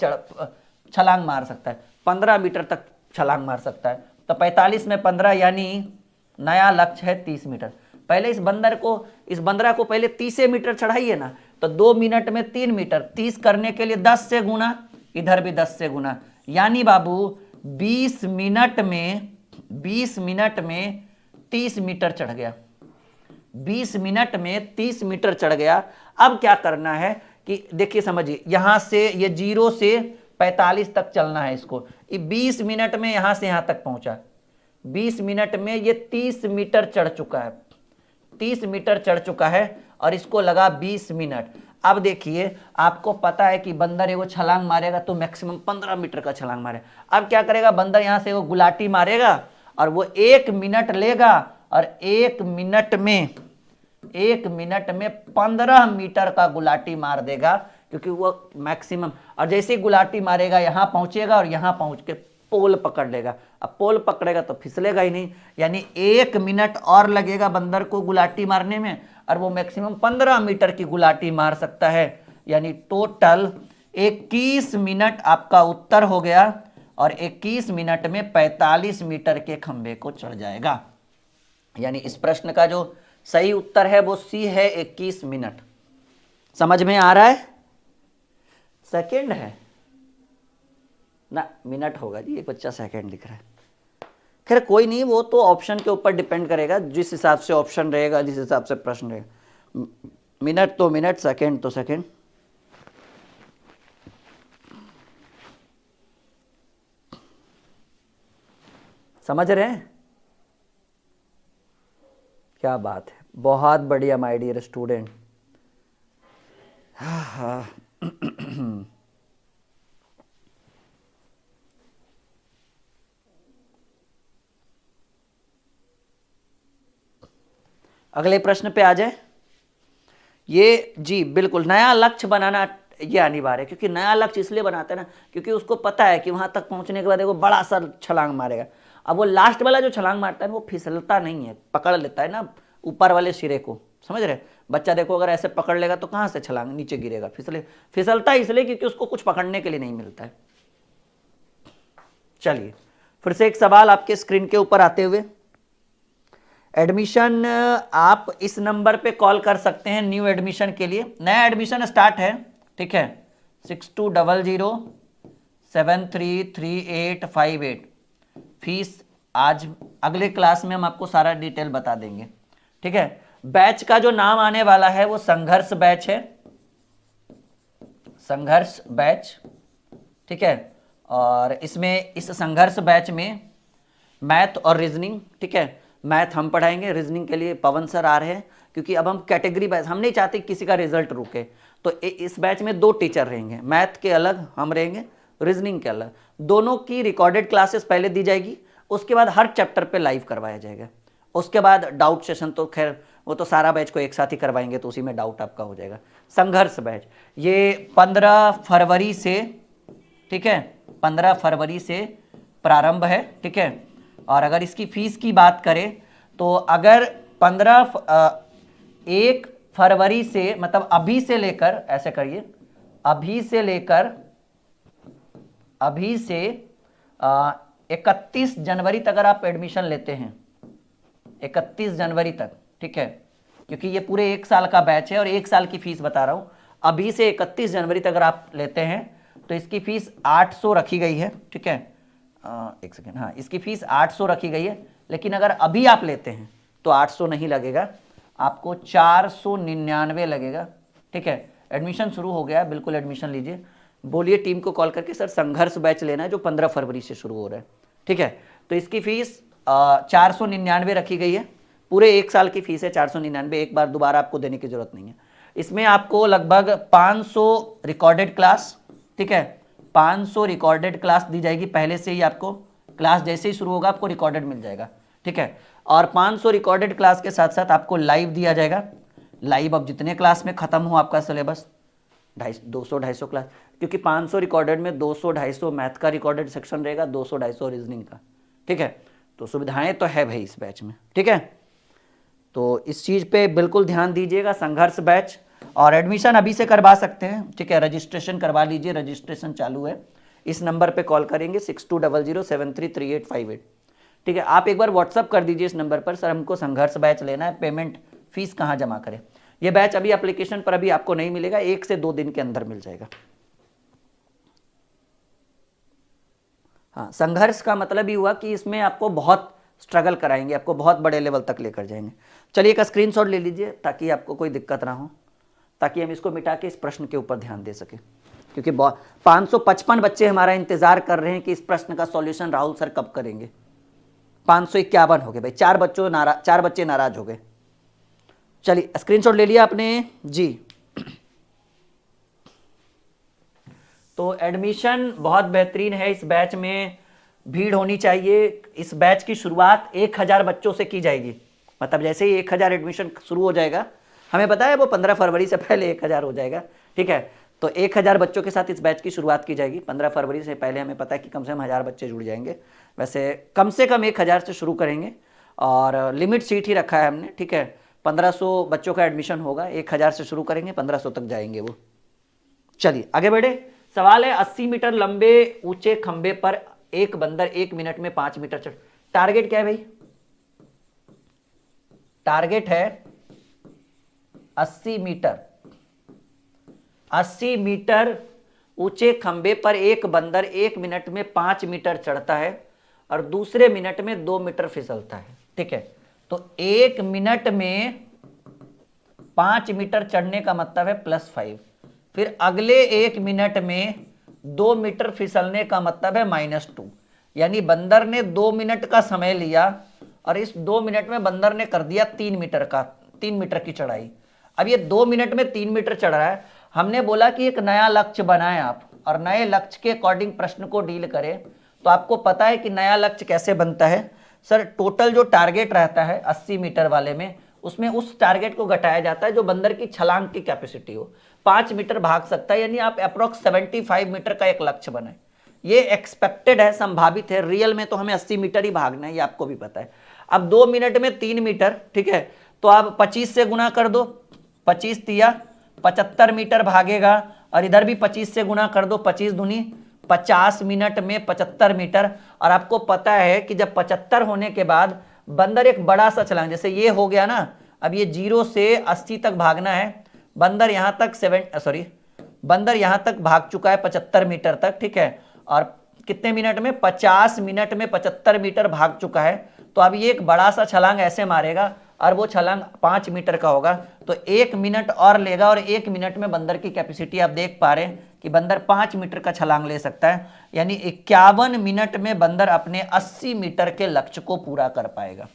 छलांग मार सकता है, 15 मीटर तक छलांग मार सकता है। तो 45 में 15 यानी नया लक्ष्य है 30 मीटर। पहले इस बंदरा को पहले 30 मीटर चढ़ाइए ना, तो 2 मिनट में 3 मीटर, 30 करने के लिए 10 से गुना, इधर भी 10 से गुना, यानी बाबू 20 मिनट में 30 मीटर चढ़ गया। 20 मिनट में 30 मीटर चढ़ गया। अब क्या करना है कि देखिए समझिए, यहां से ये 0 से 45 तक चलना है इसको। 20 मिनट में यहां से यहां तक पहुंचा, 20 मिनट में ये 30 मीटर चढ़ चुका है, 30 मीटर चढ़ चुका है और इसको लगा 20 मिनट। अब देखिए आपको पता है कि बंदर एगो छलांग मारेगा तो मैक्सिमम 15 मीटर का छलांग मारेगा। अब क्या करेगा बंदर, यहां से एगो गुलाटी मारेगा और वो 1 मिनट लेगा और 1 मिनट में 15 मीटर का गुलाटी मार देगा, क्योंकि वो मैक्सिमम। और जैसे ही गुलाटी मारेगा यहां पहुंचेगा और यहां पहुंच के पोल पकड़ लेगा। अब पोल पकड़ेगा तो फिसलेगा ही नहीं, यानी 1 मिनट और लगेगा बंदर को गुलाटी मारने में और वो मैक्सिमम 15 मीटर की गुलाटी मार सकता है। यानी टोटल 21 मिनट आपका उत्तर हो गया और 21 मिनट में 45 मीटर के खंबे को चढ़ जाएगा। यानी इस प्रश्न का जो सही उत्तर है वो सी है, 21 मिनट। समझ में आ रहा है? सेकेंड है ना, मिनट होगा जी, एक बच्चा सेकेंड लिख रहा है। खैर कोई नहीं, वो तो ऑप्शन के ऊपर डिपेंड करेगा, जिस हिसाब से ऑप्शन रहेगा, जिस हिसाब से प्रश्न रहेगा। मिनट तो मिनट, सेकेंड तो सेकेंड। समझ रहे हैं? क्या बात है, बहुत बढ़िया माय डियर स्टूडेंट। हाँ अगले प्रश्न पे आ जाए। ये जी बिल्कुल नया लक्ष्य बनाना ये अनिवार्य है, क्योंकि नया लक्ष्य इसलिए बनाते हैं ना क्योंकि उसको पता है कि वहां तक पहुंचने के बाद वो बड़ा सा छलांग मारेगा। अब वो लास्ट वाला जो छलांग मारता है वो फिसलता नहीं है, पकड़ लेता है ना ऊपर वाले सिरे को, समझ रहे? बच्चा देखो अगर ऐसे पकड़ लेगा तो कहां से छलांग नीचे गिरेगा, फिसलता इसलिए क्योंकि उसको कुछ पकड़ने के लिए नहीं मिलता है। चलिए फिर से एक सवाल आपके स्क्रीन के ऊपर आते हुए। एडमिशन आप इस नंबर पे कॉल कर सकते हैं न्यू एडमिशन के लिए। नया एडमिशन स्टार्ट है, ठीक है, 6200733858। फीस आज अगले क्लास में हम आपको सारा डिटेल बता देंगे, ठीक है। बैच का जो नाम आने वाला है वो संघर्ष बैच है, संघर्ष बैच, ठीक है। और इसमें इस संघर्ष बैच में मैथ और रीजनिंग, ठीक है, मैथ हम पढ़ाएंगे, रीजनिंग के लिए पवन सर आ रहे हैं, क्योंकि अब हम कैटेगरी बैच, हम नहीं चाहते किसी का रिजल्ट रुके, तो इस बैच में 2 टीचर रहेंगे, मैथ के अलग हम रहेंगे, रीजनिंग के अलग। दोनों की रिकॉर्डेड क्लासेस पहले दी जाएगी, उसके बाद हर चैप्टर पे लाइव करवाया जाएगा। उसके बाद डाउट सेशन तो खैर वो तो सारा बैच को एक साथ ही करवाएंगे, तो उसी में डाउट आपका हो जाएगा। संघर्ष बैच ये 15 फरवरी से, ठीक है, 15 फरवरी से प्रारंभ है, ठीक है। और अगर इसकी फीस की बात करें तो अगर 1 फरवरी से, मतलब अभी से लेकर, ऐसे करिए, अभी से 31 जनवरी तक अगर आप एडमिशन लेते हैं, 31 जनवरी तक, ठीक है, क्योंकि ये पूरे 1 साल का बैच है और 1 साल की फीस बता रहा हूं। अभी से 31 जनवरी तक अगर आप लेते हैं तो इसकी फीस 800 रखी गई है, ठीक है। एक सेकेंड, हाँ, इसकी फीस 800 रखी गई है, लेकिन अगर अभी आप लेते हैं तो 800 नहीं लगेगा, आपको 499 लगेगा, ठीक है। एडमिशन शुरू हो गया है, बिल्कुल एडमिशन लीजिए। बोलिए टीम को कॉल करके, सर संघर्ष बैच लेना है जो 15 फरवरी से शुरू हो रहा है, ठीक है। तो इसकी फीस 499 रखी गई है, पूरे 1 साल की फीस है 499, एक बार दोबारा आपको देने की जरूरत नहीं है। इसमें आपको लगभग 500 रिकॉर्डेड क्लास, ठीक है, 500 रिकॉर्डेड क्लास दी जाएगी पहले से ही। आपको क्लास जैसे ही शुरू होगा आपको रिकॉर्डेड मिल जाएगा, ठीक है। और 500 रिकॉर्डेड क्लास के साथ साथ आपको लाइव दिया जाएगा। लाइव अब जितने क्लास में खत्म हो आपका सिलेबस, 200-250 क्लास, क्योंकि 500 रिकॉर्डेड में 200-250 मैथ का रिकॉर्डेड सेक्शन रहेगा, 200-250 रीजनिंग का, ठीक है। तो सुविधाएं तो है भाई इस बैच में, ठीक है। तो इस चीज पे बिल्कुल ध्यान दीजिएगा, संघर्ष बैच। और एडमिशन अभी से करवा सकते हैं, ठीक है, रजिस्ट्रेशन करवा लीजिए, रजिस्ट्रेशन चालू है। इस नंबर पे कॉल करेंगे 6200733858, ठीक है। आप एक बार व्हाट्सअप कर दीजिए इस नंबर पर, सर हमको संघर्ष बैच लेना है, पेमेंट फीस कहाँ जमा करें। ये बैच अभी एप्लीकेशन पर अभी आपको नहीं मिलेगा, 1 से 2 दिन के अंदर मिल जाएगा। हाँ, संघर्ष का मतलब ही हुआ कि इसमें आपको बहुत स्ट्रगल कराएंगे, आपको बहुत बड़े लेवल तक लेकर जाएंगे। चलिए एक स्क्रीनशॉट ले लीजिए ताकि आपको कोई दिक्कत ना हो, ताकि हम इसको मिटा के इस प्रश्न के ऊपर ध्यान दे सके, क्योंकि 555 बच्चे हमारा इंतजार कर रहे हैं कि इस प्रश्न का सॉल्यूशन राहुल सर कब करेंगे। 551 हो गए भाई, 4 बच्चे नाराज हो गए। चलिए स्क्रीनशॉट ले लिया आपने जी। तो एडमिशन बहुत बेहतरीन है, इस बैच में भीड़ होनी चाहिए। इस बैच की शुरुआत 1000 बच्चों से की जाएगी, मतलब जैसे ही 1000 एडमिशन शुरू हो जाएगा, हमें पता है वो 15 फरवरी से पहले 1000 हो जाएगा, ठीक है। तो 1000 बच्चों के साथ इस बैच की शुरुआत की जाएगी। 15 फरवरी से पहले हमें पता है कि कम से कम 1000 बच्चे जुड़ जाएंगे। वैसे कम से कम 1000 से शुरू करेंगे और लिमिट सीट ही रखा है हमने, ठीक है। 1500 बच्चों का एडमिशन होगा, 1000 से शुरू करेंगे, 1500 तक जाएंगे वो। चलिए आगे बढ़े। सवाल है 80 मीटर लंबे ऊंचे खंबे पर एक बंदर 1 मिनट में 5 मीटर चढ़, टारगेट क्या है भाई? टारगेट है 80 मीटर। 80 मीटर ऊंचे खंबे पर एक बंदर 1 मिनट में 5 मीटर चढ़ता है और दूसरे मिनट में 2 मीटर फिसलता है, ठीक है। तो 1 मिनट में 5 मीटर चढ़ने का मतलब है +5, फिर अगले 1 मिनट में 2 मीटर फिसलने का मतलब है -2। यानी बंदर ने 2 मिनट का समय लिया और इस 2 मिनट में बंदर ने कर दिया 3 मीटर की चढ़ाई। अब ये 2 मिनट में 3 मीटर चढ़ रहा है। हमने बोला कि एक नया लक्ष्य बनाएं आप और नए लक्ष्य के अकॉर्डिंग प्रश्न को डील करें। तो आपको पता है कि नया लक्ष्य कैसे बनता है सर, टोटल जो टारगेट रहता है 80 मीटर वाले में, उसमें उस टारगेट को घटाया जाता है जो बंदर की छलांग की कैपेसिटी हो। 5 मीटर भाग सकता है, यानी आप अप्रोक्स 75 मीटर का एक लक्ष्य बनाए। ये एक्सपेक्टेड है, संभावित है, रियल में तो हमें 80 मीटर ही भागना है, ये आपको भी पता है। अब 2 मिनट में 3 मीटर, ठीक है, तो आप 25 से गुना कर दो, 25 तिया 75 मीटर भागेगा और इधर भी 25 से गुना कर दो, 25 दूनी 50 मिनट में 75 मीटर। और आपको पता है कि जब 75 होने के बाद बंदर एक बड़ा सा छलांग, जैसे ये हो गया ना, अब ये 0 से 80 तक भागना है। बंदर यहां तक बंदर यहां तक भाग चुका है 75 मीटर तक, ठीक है। और कितने मिनट में? 50 मिनट में 75 मीटर भाग चुका है। तो अब ये एक बड़ा सा छलांग ऐसे मारेगा और वो छलांग 5 मीटर का होगा। तो 1 मिनट और लेगा और 1 मिनट में बंदर की कैपेसिटी आप देख पा रहे हैं कि बंदर 5 मीटर का छलांग ले सकता है। यानी 51 मिनट में बंदर अपने 80 मीटर के लक्ष्य को पूरा कर पाएगा,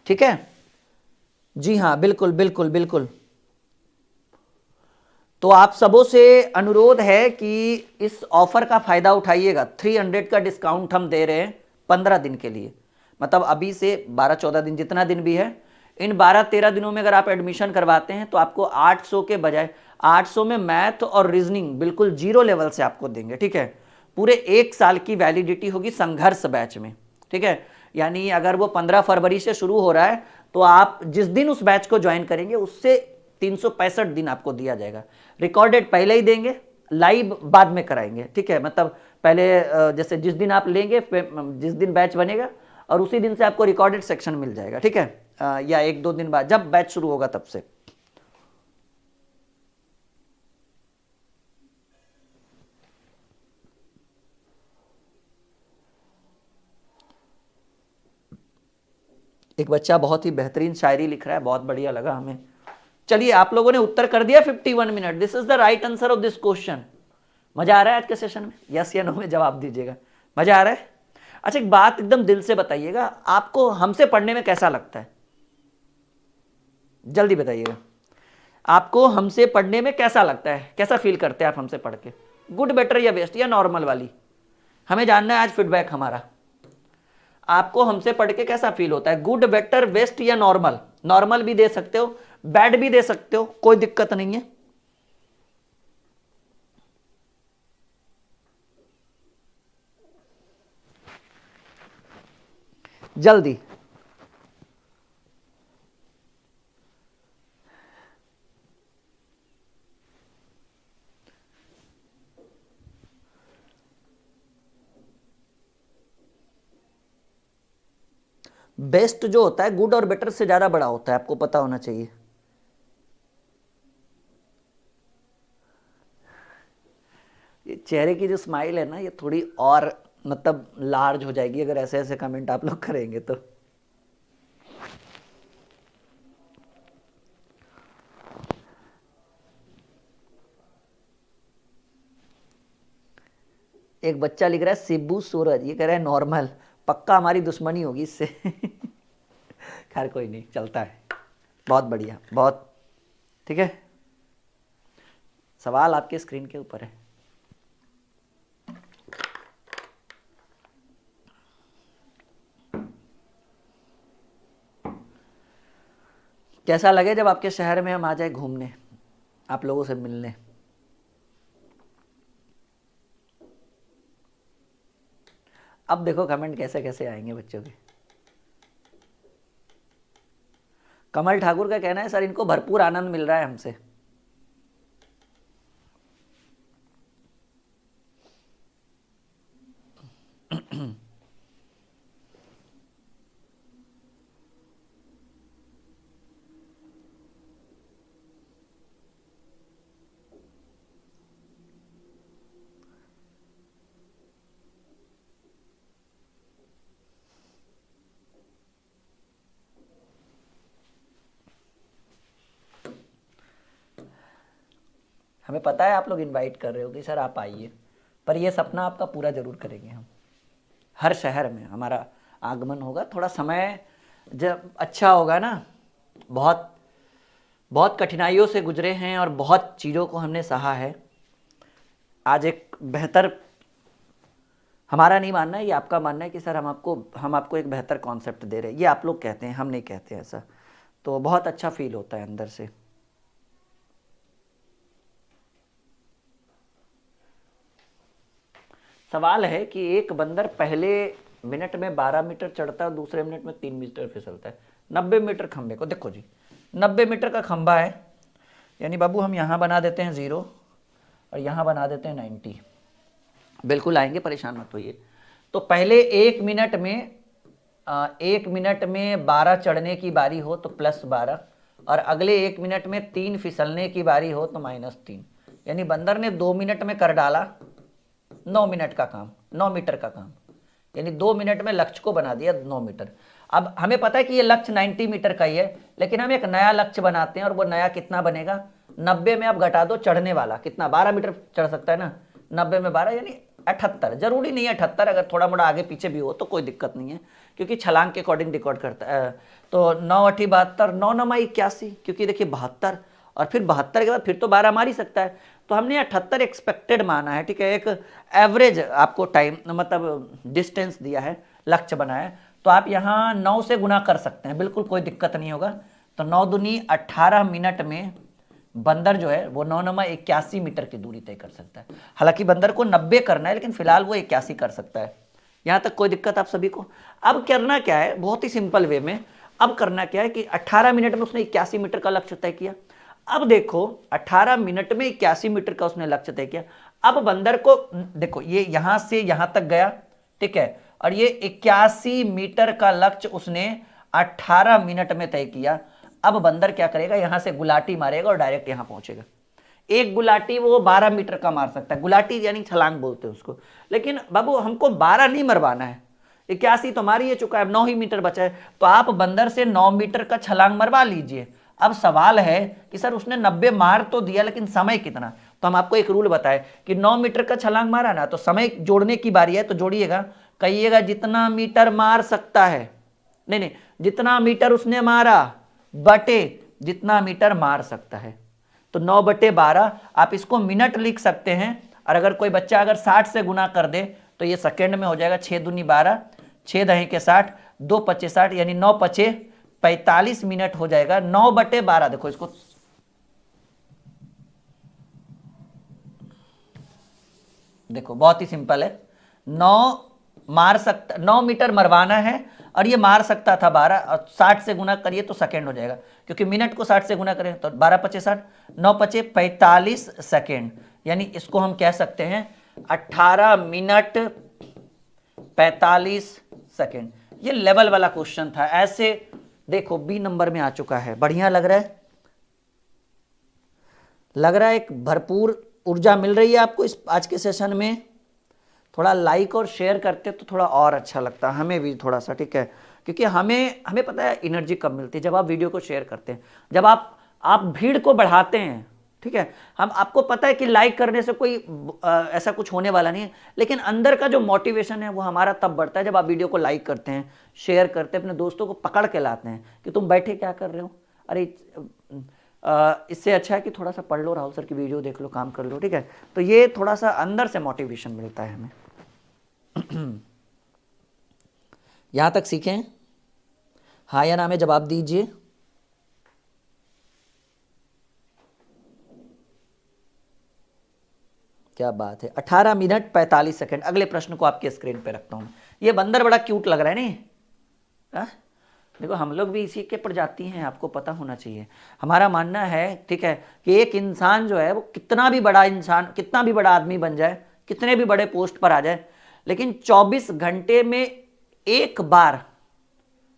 ठीक है जी। हाँ बिल्कुल बिल्कुल बिल्कुल। तो आप सबों से अनुरोध है कि इस ऑफर का फायदा उठाइएगा। 300 का डिस्काउंट हम दे रहे हैं 15 दिन के लिए, मतलब अभी से 12-14 दिन, जितना दिन भी है, इन 12-13 दिनों में अगर आप एडमिशन करवाते हैं तो आपको 800 के बजाय 800 में मैथ और रीजनिंग बिल्कुल जीरो लेवल से आपको देंगे, ठीक है। पूरे 1 साल की वैलिडिटी होगी संघर्ष बैच में, ठीक है। यानी अगर वो 15 फरवरी से शुरू हो रहा है तो आप जिस दिन उस बैच को ज्वाइन करेंगे उससे 365 दिन आपको दिया जाएगा। रिकॉर्डेड पहले ही देंगे, लाइव बाद में कराएंगे, ठीक है। मतलब पहले जैसे जिस दिन आप लेंगे, जिस दिन बैच बनेगा और उसी दिन से आपको रिकॉर्डेड सेक्शन मिल जाएगा, ठीक है। या 1-2 दिन बाद जब बैच शुरू होगा तब से। एक बच्चा बहुत ही बेहतरीन शायरी लिख रहा है, बहुत बढ़िया लगा हमें। चलिए, आप लोगों ने उत्तर कर दिया 51 minute. This is the right answer of this question. मजा आ रहा है आज के सेशन में? यस या नो में जवाब दीजिएगा। मजा आ रहा है? अच्छा, एक बात एकदम दिल से बताइएगा, आपको हमसे पढ़ने में कैसा लगता है? जल्दी बताइएगा, आपको हमसे पढ़ने में कैसा लगता है? कैसा फील करते हैं आप हमसे पढ़ के? गुड, बेटर या बेस्ट या नॉर्मल वाली? हमें जानना है आज फीडबैक हमारा। आपको हमसे पढ़ के कैसा फील होता है? गुड, बेटर, बेस्ट या नॉर्मल? नॉर्मल भी दे सकते हो, बैड भी दे सकते हो, कोई दिक्कत नहीं है। जल्दी। बेस्ट जो होता है गुड और बेटर से ज्यादा बड़ा होता है, आपको पता होना चाहिए। ये चेहरे की जो स्माइल है ना, ये थोड़ी और मतलब लार्ज हो जाएगी अगर ऐसे ऐसे कमेंट आप लोग करेंगे तो। एक बच्चा लिख रहा है शिबू सूरज, ये कह रहा है नॉर्मल। पक्का हमारी दुश्मनी होगी इससे। खैर कोई नहीं, चलता है। बहुत बढ़िया, बहुत ठीक है। सवाल आपके स्क्रीन के ऊपर है। कैसा लगे जब आपके शहर में हम आ जाए घूमने, आप लोगों से मिलने? अब देखो कमेंट कैसे कैसे आएंगे बच्चों के। कमल ठाकुर का कहना है सर इनको भरपूर आनंद मिल रहा है हमसे। हमें पता है आप लोग इनवाइट कर रहे हो कि सर आप आइए, पर ये सपना आपका पूरा जरूर करेंगे हम। हर शहर में हमारा आगमन होगा। थोड़ा समय जब अच्छा होगा ना, बहुत बहुत कठिनाइयों से गुजरे हैं और बहुत चीज़ों को हमने सहा है। आज एक बेहतर, हमारा नहीं मानना है, ये आपका मानना है कि सर हम आपको एक बेहतर कॉन्सेप्ट दे रहे हैं। ये आप लोग कहते हैं, हम नहीं कहते ऐसा। तो बहुत अच्छा फील होता है अंदर से। सवाल है कि एक बंदर पहले मिनट में 12 मीटर चढ़ता है और दूसरे मिनट में 3 मीटर फिसलता है 90 मीटर खंबे को। देखो जी, 90 मीटर का खंबा है, यानी बाबू हम यहाँ बना देते हैं 0 और यहाँ बना देते हैं 90। बिल्कुल आएंगे, परेशान मत होइए। तो पहले 1 मिनट में 12 चढ़ने की बारी हो तो +12, और अगले 1 मिनट में 3 फिसलने की बारी हो तो -3। यानी बंदर ने 2 मिनट में कर डाला 9 मिनट का काम, 9 मीटर का काम। यानी 2 मिनट में लक्ष्य को बना दिया 9 मीटर। अब हमें पता है कि ये लक्ष्य 90 मीटर का ही है, लेकिन हम एक नया लक्ष्य बनाते हैं और वो नया कितना बनेगा? 90 में आप घटा दो चढ़ने वाला, कितना? 12 मीटर चढ़ सकता है ना, 90 में 12 यानी 78। जरूरी नहीं है 78, अगर थोड़ा मोड़ा आगे पीछे भी हो तो कोई दिक्कत नहीं है, क्योंकि छलांग के अकॉर्डिंग रिकॉर्ड करता है। तो 9 8 72, 9 9 81, क्योंकि देखिए 72 और फिर 72 के बाद फिर तो 12 मार ही सकता है। तो हमने 78 एक्सपेक्टेड माना है, ठीक है। एक एवरेज आपको टाइम मतलब डिस्टेंस दिया है, लक्ष्य बनाया, तो आप यहाँ 9 से गुना कर सकते हैं, बिल्कुल कोई दिक्कत नहीं होगा। तो 9 दूनी 18 मिनट में बंदर जो है वो 9×81 मीटर की दूरी तय कर सकता है। हालांकि बंदर को 90 करना है, लेकिन फिलहाल वो 81 कर सकता है। यहाँ तक कोई दिक्कत आप सभी को? अब करना क्या है, बहुत ही सिंपल वे में। अब करना क्या है कि 18 मिनट में उसने 81 मीटर का लक्ष्य तय किया। अब देखो 18 मिनट में 81 मीटर का उसने लक्ष्य तय किया। अब बंदर को देखो, ये यहां से यहां तक गया, ठीक है, और ये 81 मीटर का लक्ष्य उसने 18 मिनट में तय किया। अब बंदर क्या करेगा, यहां से गुलाटी मारेगा और डायरेक्ट यहां पहुंचेगा। एक गुलाटी वो 12 मीटर का मार सकता है, गुलाटी यानी छलांग बोलते हैं उसको। लेकिन बाबू हमको 12 नहीं मरवाना है, 81 तो मार ही चुका है, 9 ही मीटर बचा है, तो आप बंदर से 9 मीटर का छलांग मरवा लीजिए। अब सवाल है कि सर उसने 90 मार तो दिया, लेकिन समय कितना? तो हम आपको एक रूल बताए कि 9 मीटर का छलांग मारा ना, तो समय जोड़ने की बारी है, तो जोड़िएगा, कहिएगा जितना मीटर मार सकता है, नहीं, जितना मीटर उसने मारा बटे जितना मीटर मार सकता है। तो 9/12 आप इसको मिनट लिख सकते हैं, और अगर कोई बच्चा अगर 60 से गुना कर दे तो ये सेकेंड में हो जाएगा। 6 दूनी 12, 6 दही के 60, 2 पचे 60, यानी 9 पचे 45 मिनट हो जाएगा। 9/12, देखो इसको, देखो बहुत ही सिंपल है। 9 मीटर मरवाना है, और ये मार सकता था 12, और 60 से गुना करिए तो सेकेंड हो जाएगा, क्योंकि मिनट को 60 से गुना करें तो 12 पचे 60, 9 पचे 45 सेकेंड, यानी इसको हम कह सकते हैं 18 मिनट 45 सेकेंड। ये लेवल वाला क्वेश्चन था। ऐसे देखो बी नंबर में आ चुका है, बढ़िया लग रहा है, एक भरपूर ऊर्जा मिल रही है आपको इस आज के सेशन में। थोड़ा लाइक और शेयर करते तो थोड़ा और अच्छा लगता, हमें भी थोड़ा सा, ठीक है, क्योंकि हमें पता है एनर्जी कब मिलती है, जब आप वीडियो को शेयर करते हैं, जब आप भीड़ को बढ़ाते हैं, ठीक है। हम आपको पता है कि लाइक करने से कोई ऐसा कुछ होने वाला नहीं है, लेकिन अंदर का जो मोटिवेशन है वो हमारा तब बढ़ता है जब आप वीडियो को लाइक करते हैं, शेयर करते हैं, अपने दोस्तों को पकड़ के लाते हैं कि तुम बैठे क्या कर रहे हो, अरे इससे अच्छा है कि थोड़ा सा पढ़ लो, राहुल सर की वीडियो देख लो, काम कर लो, ठीक है। तो ये थोड़ा सा अंदर से मोटिवेशन मिलता है हमें। यहां तक सीखें? हाँ या ना में जवाब दीजिए। क्या बात है, 18 मिनट 45 सेकंड। अगले प्रश्न को आपके स्क्रीन पे रखता हूं। ये बंदर बड़ा क्यूट लग रहा है नहीं? देखो हम लोग भी इसी के प्रजाति हैं, आपको पता होना चाहिए। हमारा मानना है, ठीक है, कि एक इंसान जो है वो कितना भी बड़ा इंसान, कितना भी बड़ा आदमी बन जाए, कितने भी बड़े पोस्ट पर आ जाए, लेकिन 24 घंटे में एक बार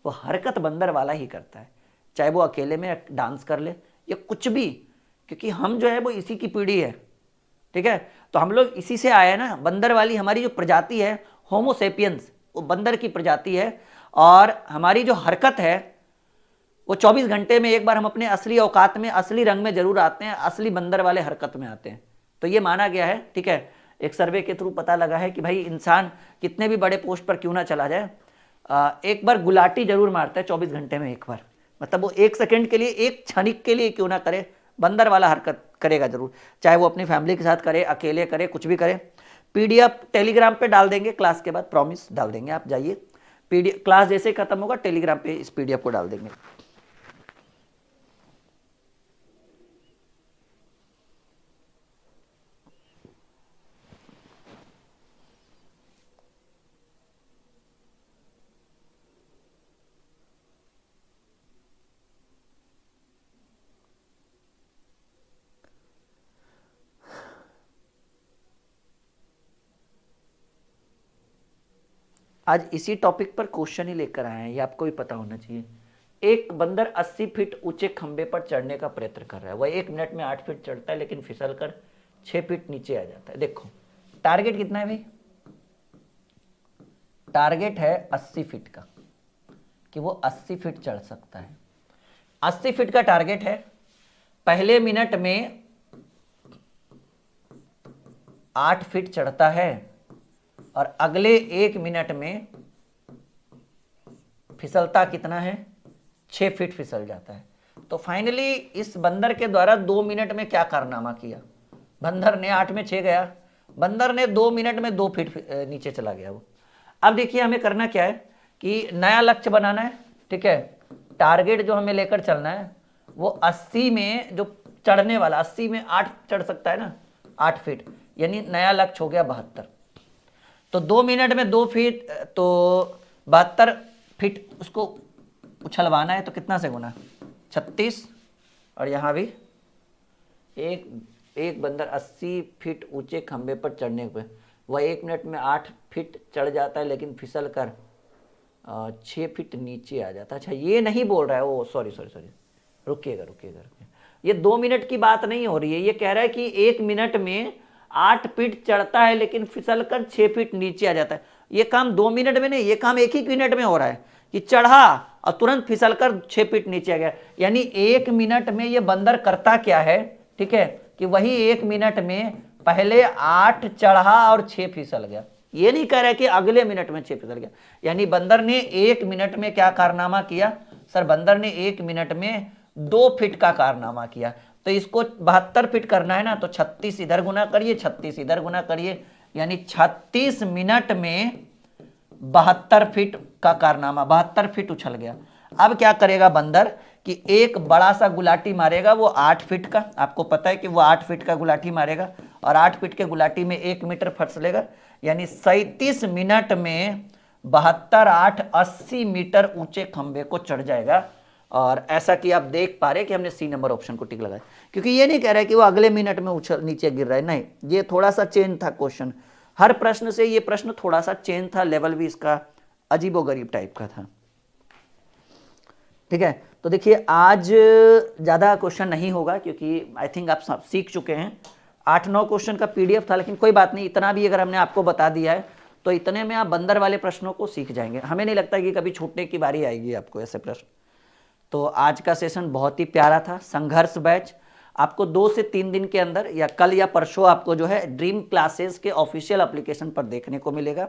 वो हरकत बंदर वाला ही करता है, चाहे वो अकेले में डांस कर ले या कुछ भी, क्योंकि हम जो है वो इसी की पीढ़ी है, ठीक है। तो हम लोग इसी से आए ना, बंदर वाली हमारी जो प्रजाति है, होमो सेपियंस, वो बंदर की प्रजाति है, और हमारी जो हरकत है वो 24 घंटे में एक बार हम अपने असली औकात में, असली रंग में जरूर आते हैं, असली बंदर वाले हरकत में आते हैं। तो ये माना गया है, ठीक है, एक सर्वे के थ्रू पता लगा है कि भाई इंसान कितने भी बड़े पोस्ट पर क्यों ना चला जाए, एक बार गुलाटी जरूर मारता है 24 घंटे में एक बार, मतलब वो 1 सेकंड के लिए, एक क्षणिक के लिए क्यों ना करे, बंदर वाला हरकत करेगा जरूर, चाहे वो अपनी फैमिली के साथ करे, अकेले करे, कुछ भी करे। पीडीएफ टेलीग्राम पे डाल देंगे क्लास के बाद, प्रॉमिस डाल देंगे, आप जाइए, पीडीएफ क्लास जैसे खत्म होगा टेलीग्राम पे इस पीडीएफ को डाल देंगे। आज इसी टॉपिक पर क्वेश्चन ही लेकर आए हैं, ये आपको भी पता होना चाहिए। एक बंदर 80 फीट ऊंचे खंबे पर चढ़ने का प्रयत्न कर रहा है, वह 1 मिनट में 8 फीट चढ़ता है, लेकिन फिसल कर 6 फीट नीचे आ जाता है। देखो टारगेट कितना है भाई, टारगेट है 80 फीट का, कि वो 80 फीट चढ़ सकता है। 80 फीट का टारगेट है, पहले मिनट में 8 फीट चढ़ता है, और अगले 1 मिनट में फिसलता कितना है, 6 फीट फिसल जाता है। तो फाइनली इस बंदर के द्वारा 2 मिनट में क्या कारनामा किया, बंदर ने 8 में 6 गया, बंदर ने 2 मिनट में 2 फीट नीचे चला गया वो। अब देखिए हमें करना क्या है कि नया लक्ष्य बनाना है, ठीक है। टारगेट जो हमें लेकर चलना है वो 80 में जो चढ़ने वाला, 80 में 8 चढ़ सकता है ना, 8 फीट, यानी नया लक्ष्य हो गया 72। तो 2 मिनट में 2 फीट, तो 72 फीट उसको उछलवाना है, तो कितना से गुना, 36, और यहाँ भी एक बंदर 80 फीट ऊंचे खंबे पर चढ़ने पे वह 1 मिनट में 8 फीट चढ़ जाता है, लेकिन फिसल कर 6 फीट नीचे आ जाता है। अच्छा ये नहीं बोल रहा है, ओ सॉरी, रुकिएगा, ये 2 मिनट की बात नहीं हो रही है, ये कह रहा है कि 1 मिनट में 8 फीट चढ़ता है लेकिन फिसल कर 6 फीट नीचे आ जाता है। ये काम 2 मिनट में नहीं, ये काम 1 ही मिनट में हो रहा है कि चढ़ा और तुरंत फिसल कर 6 फीट नीचे आ गया। यानी 1 मिनट में ये बंदर करता क्या है, ठीक है, कि वही 1 मिनट में पहले 8 चढ़ा और 6 फिसल गया। ये नहीं कह रहा है कि अगले मिनट में 6 फिसल गया। यानी बंदर ने 1 मिनट में क्या कारनामा किया सर, बंदर ने 1 मिनट में 2 फीट का कारनामा किया। तो इसको 72 फीट करना है ना, तो 36 इधर गुना करिए, 36 इधर गुना करिए, यानी 36 मिनट में 72 फीट का कारनामा, 72 फीट उछल गया। अब क्या करेगा बंदर कि एक बड़ा सा गुलाटी मारेगा, वो 8 फीट का, आपको पता है कि वो 8 फीट का गुलाटी मारेगा, और 8 फीट के गुलाटी में 1 मीटर फसलेगा, यानी 37 मिनट में 72 8 80 मीटर ऊंचे खंबे को चढ़ जाएगा। और ऐसा कि आप देख पा रहे कि हमने सी नंबर ऑप्शन को टिक लगाया, क्योंकि ये नहीं कह रहा है कि वो अगले मिनट में उछल नीचे गिर रहा है, नहीं, ये थोड़ा सा चेंज था क्वेश्चन। हर प्रश्न से ये प्रश्न थोड़ा सा चेंज था, लेवल भी इसका अजीबोगरीब टाइप का था, ठीक है। तो देखिए आज ज़्यादा क्वेश्चन नहीं होगा, क्योंकि आई थिंक आप सब सीख चुके हैं। 8-9 क्वेश्चन का पीडीएफ था, लेकिन कोई बात नहीं, इतना भी अगर हमने आपको बता दिया है तो इतने में आप बंदर वाले प्रश्नों को सीख जाएंगे। हमें नहीं लगता कि कभी छूटने की बारी आएगी आपको ऐसे प्रश्न। तो आज का सेशन बहुत ही प्यारा था। संघर्ष बैच आपको 2 से 3 दिन के अंदर, या कल या परसों, आपको जो है ड्रीम क्लासेस के ऑफिशियल एप्लीकेशन पर देखने को मिलेगा।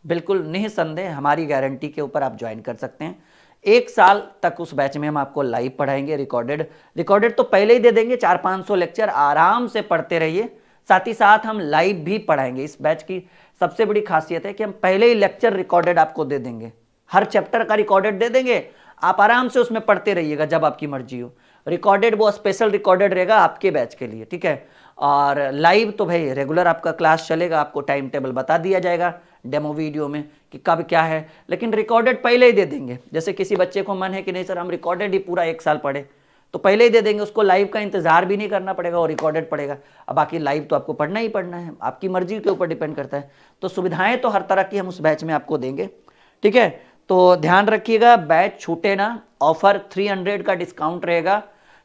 बिल्कुल निःसंदेह हमारी गारंटी के ऊपर आप ज्वाइन कर सकते हैं। 1 साल तक उस बैच में हम आपको लाइव पढ़ाएंगे, रिकॉर्डेड तो पहले ही दे देंगे, 400-500 लेक्चर आराम से पढ़ते रहिए। साथ ही साथ हम लाइव भी पढ़ाएंगे। इस बैच की सबसे बड़ी खासियत है कि हम पहले ही लेक्चर रिकॉर्डेड आपको दे देंगे, हर चैप्टर का रिकॉर्डेड दे देंगे, आप आराम से उसमें पढ़ते रहिएगा जब आपकी मर्जी हो। रिकॉर्डेड वो स्पेशल रिकॉर्डेड रहेगा आपके बैच के लिए, ठीक है। और लाइव तो भाई रेगुलर आपका क्लास चलेगा, आपको टाइम टेबल बता दिया जाएगा डेमो वीडियो में कि कब क्या है, लेकिन रिकॉर्डेड पहले ही दे देंगे। जैसे किसी बच्चे को मन है कि नहीं सर हम रिकॉर्डेड ही पूरा 1 साल पढ़े, तो पहले ही दे देंगे, उसको लाइव का इंतजार भी नहीं करना पड़ेगा और रिकॉर्डेड पड़ेगा। अब बाकी लाइव तो आपको पढ़ना ही पढ़ना है, आपकी मर्जी के ऊपर डिपेंड करता है। तो सुविधाएं तो हर तरह की हम उस बैच में आपको देंगे, ठीक है। तो ध्यान रखिएगा, बैच छूटे ना। ऑफर 300 का डिस्काउंट रहेगा,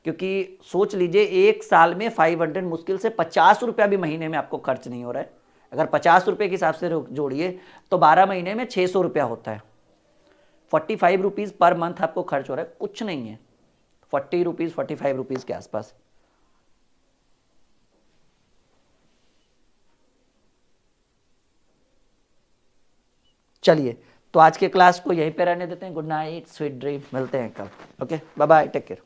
क्योंकि सोच लीजिए 1 साल में 500, मुश्किल से 50 रुपया भी महीने में आपको खर्च नहीं हो रहा है। अगर 50 रुपये के हिसाब से जोड़िए तो 12 महीने में 600 रुपया होता है। 45 रुपीज़ पर मंथ आपको खर्च हो रहा है, कुछ नहीं है, 40 रुपीज़ 45 रुपीज़ के आसपास। चलिए, तो आज के क्लास को यहीं पे रहने देते हैं। गुड नाइट, स्वीट ड्रीम, मिलते हैं कल। Okay, bye bye, take care.